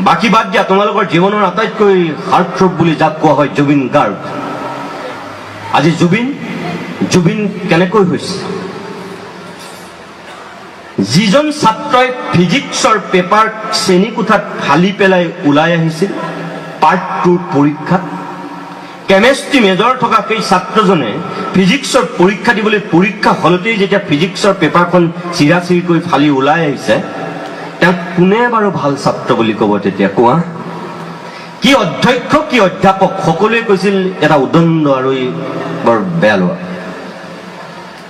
বাকী বাদ দিয়া তোমালোকৰ জীৱনৰ আটাইতকৈ হাৰ্টথ্ৰব বুলি যাক কোৱা হয় জুবিন গাৰ্গ। আজি জুবিন কেনেকৈ হৈছে? যিজন ছাত্ৰই ফিজিক্সৰ পেপাৰ শ্ৰেণীকোঠাত ফালি পেলাই ওলাই আহিছিল পাৰ্ট 2 পৰীক্ষাত, কেমেষ্ট্ৰি মেজৰ থকা সেই ছাত্ৰজনে ফিজিক্সৰ পৰীক্ষা দিবলৈ পৰীক্ষা হলতেই যেতিয়া ফিজিক্সৰ পেপাৰখন চিৰাচিৰিকৈ ফালি ওলাই আহিছে, তেওঁক কোনে বাৰু ভাল ছাত্ৰ বুলি ক'ব তেতিয়া কোৱা? কি অধ্যক্ষ কি অধ্যাপক সকলোৱে কৈছিল এটা উদণ্ড আৰু বৰ বেয়া লোৱা।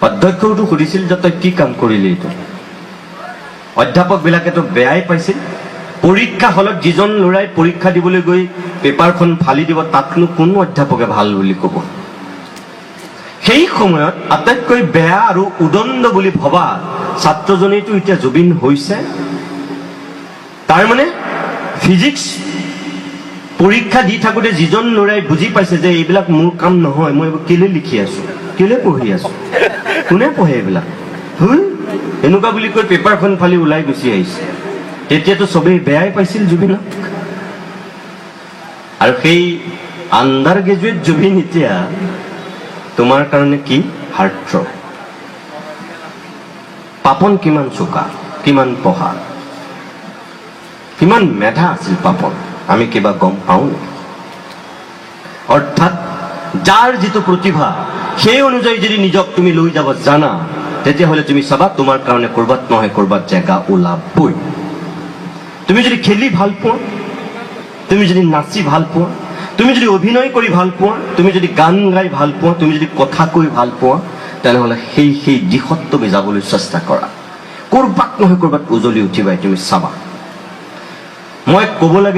অধ্যক্ষওতো সুধিছিল যে তই কি কাম কৰিলি এইটো। অধ্যাপক বিলাকেতো বেয়াই পাইছিল। পৰীক্ষা হলত যিজন ল'ৰাই পৰীক্ষা দিবলৈ গৈ পেপাৰখন ফালি দিব তাকনো কোনো অধ্যাপকে ভাল বুলি ক'ব? সেই সময়ত আটাইতকৈ বেয়া আৰু উদণ্ড বুলি ভবা ছাত্ৰজনেইতো এতিয়া জুবিন হৈছে। তাৰমানে ফিজিক্স পৰীক্ষা দি থাকোঁতে যিজন ল'ৰাই বুজি পাইছে যে এইবিলাক মোৰ কাম নহয়, মই এইবোৰ কেলে লিখি আছো, কেলে পঢ়ি আছো, কোনে পঢ়ে এইবিলাক, এনেকুৱা বুলি কৈ পেপাৰখন ফালি ওলাই গুচি আহিছে, তেতিয়াতো চবেই বেয়াই পাইছিল জুবিনক। আৰু সেই আণ্ডাৰ গ্ৰেজুৱেট জুবিন এতিয়া তোমাৰ কাৰণে কি হাৰ্টথ্ৰব। পাপন কিমান চোকা, কিমান পঢ়া, কিমান মেধা আছিল পাপন, আমি কিবা গম পাওঁ নেকি? অৰ্থাৎ যাৰ যিটো প্ৰতিভা সেই অনুযায়ী যদি নিজক তুমি লৈ যাব জানা, তেতিয়াহ'লে তুমি চাবা তোমাৰ কাৰণে কৰবাত নহয় কৰবাত জেগা ওলাবই। তুমি যদি খেলি ভাল পোৱা, তুমি যদি নাচি ভাল পোৱা, তুমি যদি অভিনয় কৰি ভাল পোৱা, তুমি যদি গান গাই ভাল পোৱা, তুমি যদি কথা কৈ ভাল পোৱা, তেনেহ'লে সেই দিশত তুমি যাবলৈ চেষ্টা কৰা। কৰবাত নহয় কৰবাত উজলি উঠিবাই, তুমি চাবা। মই ক'ব লাগে